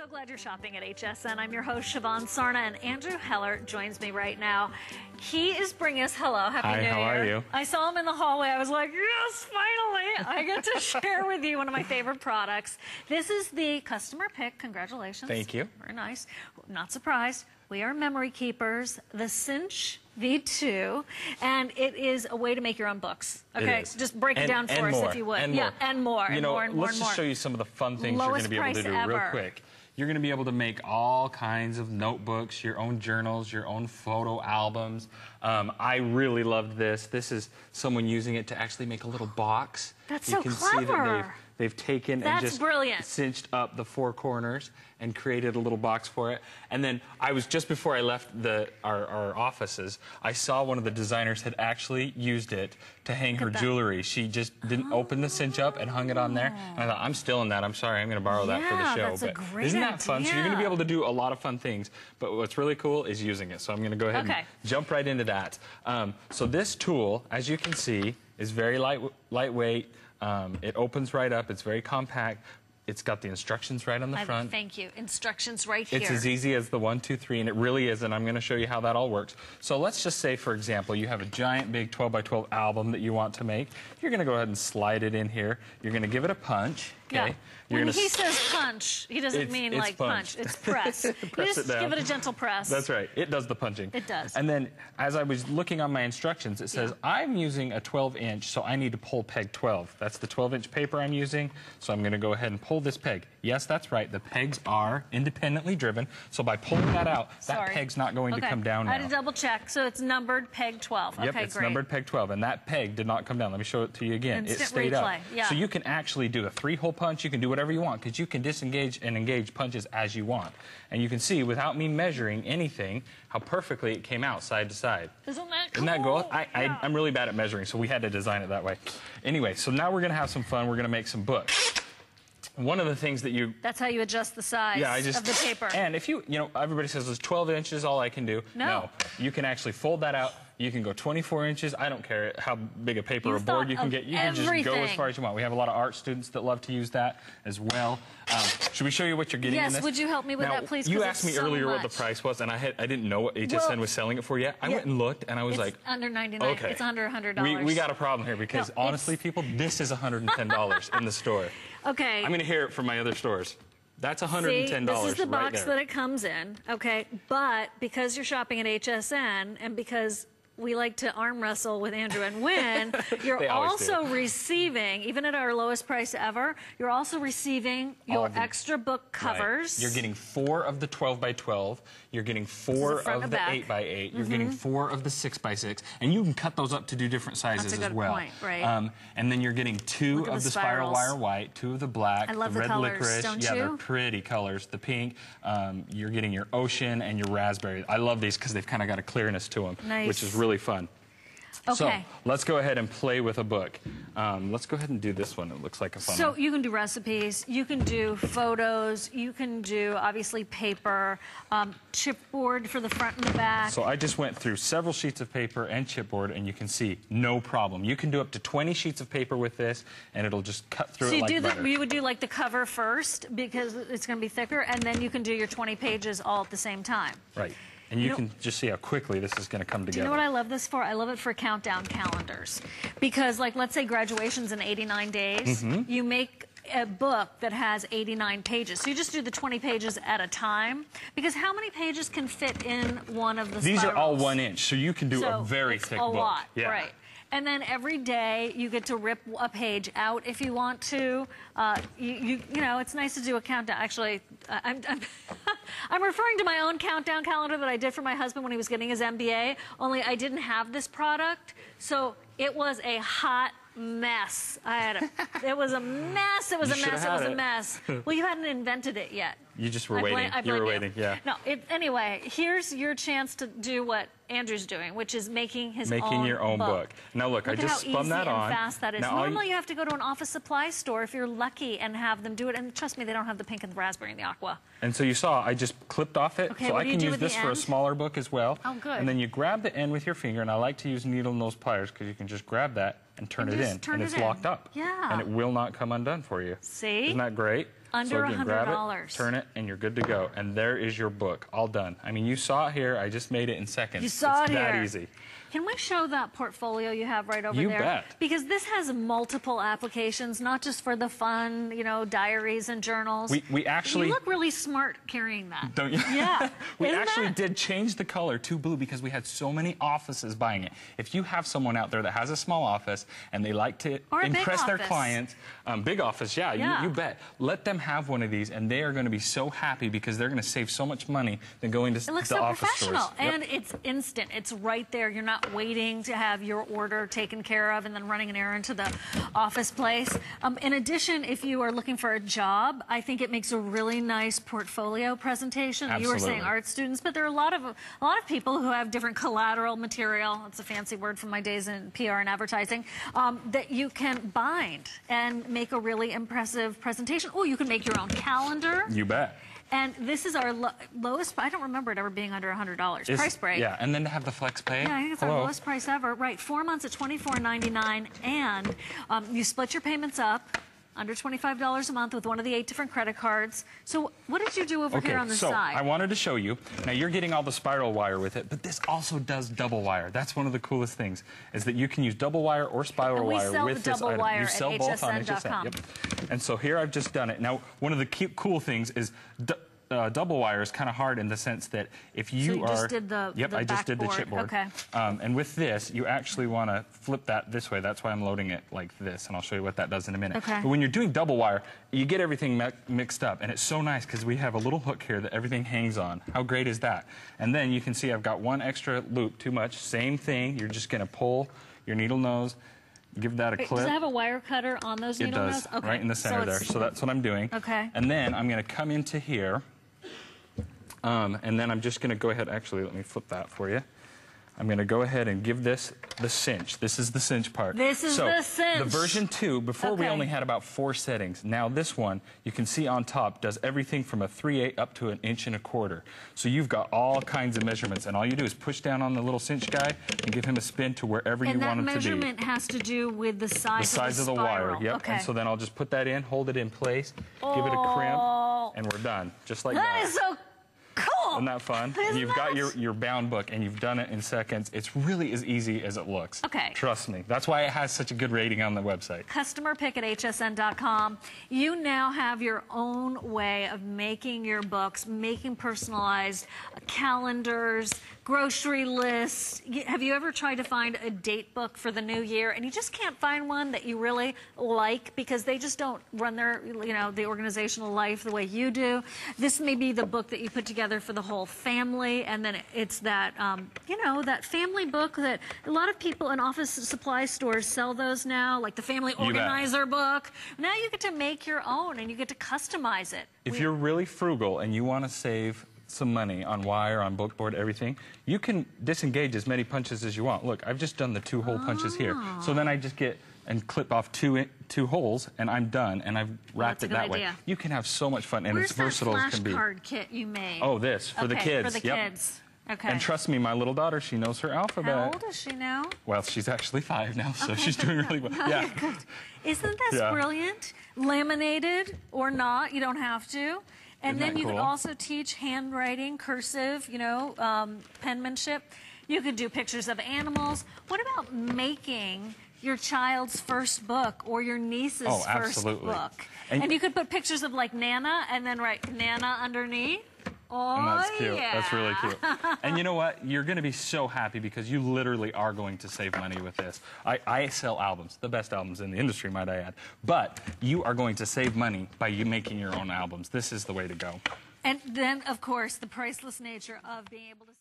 So glad you're shopping at HSN. I'm your host, Siobhan Sarna, and Andrew Heller joins me right now. He is bringing us, hello, Happy New Year. Hi, how are you? I saw him in the hallway. I was like, yes, finally, I get to share with you one of my favorite products. This is the customer pick. Congratulations. Thank you. Very nice. Not surprised. We are memory keepers, the Cinch V2, and it is a way to make your own books. Okay, just break it down for us if you would. And yeah, and more. You know, and more, let's just show you some of the fun things you're going to be able to do real quick. You're going to be able to make all kinds of notebooks, your own journals, your own photo albums. I really loved this. This is someone using it to actually make a little box. That's you so can clever. See that they've taken and just cinched up the four corners and created a little box for it. And then I was, just before I left our offices, I saw one of the designers had actually used it to hang her jewelry. She just didn't open the cinch up and hung it on there. And I thought, I'm stealing that. I'm sorry, I'm going to borrow that for the show. That's a great isn't that fun? idea. So you're going to be able to do a lot of fun things. But what's really cool is using it. So I'm going to go ahead and jump right into that. So this tool, as you can see, is very lightweight. It opens right up. It's very compact. It's got the instructions right on the front. Thank you. Instructions right here. It's as easy as the 1, 2, 3, and it really is, and I'm going to show you how that all works. So let's just say, for example, you have a giant big 12 by 12 album that you want to make. You're going to go ahead and slide it in here. You're going to give it a punch. Okay. Yeah. When he says punch, he doesn't mean like punch. It's press. Press just give it a gentle press. That's right. It does the punching. It does. And then, as I was looking on my instructions, it says, I'm using a 12-inch, so I need to pull peg 12. That's the 12-inch paper I'm using, so I'm going to go ahead and pull this peg. Yes, that's right. The pegs are independently driven, so by pulling that out, that peg's not going to come down now. I had to double check. So it's numbered peg 12. Yep, it's numbered peg 12, and that peg did not come down. Let me show it to you again. It stayed up. Yeah. So you can actually do a 3-hole punch. You can do whatever you want, because you can disengage and engage punches as you want. And you can see, without me measuring anything, how perfectly it came out side to side. Isn't that cool? Isn't that cool? I'm really bad at measuring, so we had to design it that way. Anyway, so now we're going to have some fun. We're going to make some books. One of the things that you... That's how you adjust the size of the paper. And if you know, everybody says it's 12 inches, all I can do. No. You can actually fold that out. You can go 24 inches. I don't care how big a paper or board you can get. You can just go as far as you want. We have a lot of art students that love to use that as well. Should we show you what you're getting in this? Yes, would you help me with that, please? You asked me earlier what the price was, and I didn't know what HSN was selling it for yet. I went and looked, and I was like... It's under $99. Okay. It's under $100. We got a problem here, because honestly, people, this is $110 in the store. Okay. I'm going to hear it from my other stores. That's $110 See, this is the box right that it comes in, okay? But because you're shopping at HSN, and because we like to arm wrestle with Andrew and win, you're also receiving, even at our lowest price ever, you're also receiving your extra book covers. Right. You're getting 4 of the 12 by 12. You're getting 4 of the 8 by 8. You're getting 4 of the 6 by 6. And you can cut those up to do different sizes as well. That's a good point, right. And then you're getting 2 of the spiral wire white, 2 of the black, the red licorice. Don't you? They're pretty colors. The pink. You're getting your ocean and your raspberry. I love these because they've kind of got a clearness to them, which is really fun. Okay. So let's go ahead and play with a book. Let's go ahead and do this one. It looks like a fun one. So you can do recipes, you can do photos, you can do obviously paper, chipboard for the front and the back. So I just went through several sheets of paper and chipboard, and you can see no problem. You can do up to 20 sheets of paper with this, and it'll just cut through it like butter. You would do like the cover first because it's going to be thicker, and then you can do your 20 pages all at the same time. Right. And you can just see how quickly this is going to come together. Do you know what I love this for? I love it for countdown calendars. Because, like, let's say graduation's in 89 days. You make a book that has 89 pages. So you just do the 20 pages at a time. Because how many pages can fit in one of the spirals? These are all 1 inch, so you can do a very thick book. A lot, right. And then every day you get to rip a page out if you want to. You know, it's nice to do a countdown. Actually, I'm referring to my own countdown calendar that I did for my husband when he was getting his MBA, only I didn't have this product. So it was a hot mess. It was a mess. It was a mess. It was a mess. Well, you hadn't invented it yet. You just were waiting. You were waiting, yeah. No, anyway, here's your chance to do what Andrew's doing, which is making your own book. Now look, I just spun that on. Look how fast that is. Normally you have to go to an office supply store if you're lucky and have them do it. And trust me, they don't have the pink and the raspberry and the aqua. And so you saw, I just clipped off it. Okay, so I can use this for a smaller book as well. Oh, good. And then you grab the end with your finger, and I like to use needle nose pliers because you can just grab that and turn it in. And it's locked up. Yeah. And it will not come undone for you. See? Isn't that great? Under so again, grab $100. it, turn it, and you're good to go. And there is your book, all done. I mean, you saw it here. I just made it in seconds. You saw it here. It's that easy. Can we show that portfolio you have right over there? You bet. Because this has multiple applications, not just for the fun, you know, diaries and journals. We actually... You look really smart carrying that. Don't you? Yeah. We actually did change the color to blue because we had so many offices buying it. If you have someone out there that has a small office and they like to impress their clients, big office, yeah. You bet. Let them have one of these and they are going to be so happy because they're going to save so much money than going to the office stores. It looks so professional. And it's instant. It's right there. You're not waiting to have your order taken care of and then running an errand to the office place. In addition, if you are looking for a job, I think it makes a really nice portfolio presentation. Absolutely. You were saying art students, but there are a lot of people who have different collateral material. It's a fancy word from my days in PR and advertising, that you can bind and make a really impressive presentation. Oh, you can make your own calendar. You bet. And this is our lowest, I don't remember it ever being under $100. Price break. Yeah, and then to have the flex pay. Yeah, I think it's our lowest price ever. Right, 4 months at $24.99, and you split your payments up, under $25 a month with one of the 8 different credit cards. So what did you do over here on the side? I wanted to show you. Now, you're getting all the spiral wire with it, but this also does double wire. That's one of the coolest things, is that you can use double wire or spiral wire with this item. Wire you sell both on HSN.com. Yep. And so here I've just done it. Now, one of the cool things is double wire is kind of hard in the sense that if you just did the I just did the chipboard. Okay. And with this, you actually want to flip that this way. That's why I'm loading it like this, and I'll show you what that does in a minute. Okay. But when you're doing double wire, you get everything mixed up, and it's so nice because we have a little hook here that everything hangs on. How great is that? And then you can see I've got one extra loop too much. Same thing. You're just going to pull your needle nose. Give that a clip. Does it have a wire cutter on those needle nose? It does, right in the center there. So that's what I'm doing. Okay. And then I'm going to come into here. And then I'm just going to go ahead, actually, let me flip that for you. I'm going to go ahead and give this the cinch. This is the cinch part. This is the cinch. The version 2, before we only had about 4 settings. Now this one, you can see on top, does everything from a 3/8 up to 1 1/4 inches. So you've got all kinds of measurements, and all you do is push down on the little cinch guy and give him a spin to wherever you want him to be. And that measurement has to do with the size of the wire. Yep. Okay. And so then I'll just put that in, hold it in place, give it a crimp, and we're done. Just like that. That is so cool. Isn't that fun? And you've got your bound book, and you've done it in seconds. It's really as easy as it looks. Okay. Trust me. That's why it has such a good rating on the website. Customer pick at hsn.com. You now have your own way of making your books, making personalized calendars, grocery lists. Have you ever tried to find a date book for the new year, and you just can't find one that you really like because they just don't run their, the organizational life the way you do? This may be the book that you put together for the whole family, and then it's that, that family book that a lot of people in office supply stores sell those now, like the family organizer book. Now you get to make your own, and you get to customize it. If you're really frugal and you want to save some money on wire, on bookboard, everything, you can disengage as many punches as you want. Look, I've just done the 2 hole punches here. So then I just get and clip off two holes, and I'm done, and I've wrapped it that way. You can have so much fun, and it's versatile as can be. Where's that flashcard kit you made? Oh, this, for the kids. For the kids. Okay. And trust me, my little daughter, she knows her alphabet. How old is she now? Well, she's actually 5 now, so she's doing really well. Yeah. Good. Isn't this brilliant? Laminated or not, you don't have to. And then you could also teach handwriting, cursive, penmanship. You could do pictures of animals. What about making your child's first book or your niece's first book? And you could put pictures of like Nana and then write Nana underneath. Oh, and that's cute. Yeah. That's really cute. And you know what? You're going to be so happy because you literally are going to save money with this. I sell albums, the best albums in the industry, might I add. But you are going to save money by you making your own albums. This is the way to go. And then, of course, the priceless nature of being able to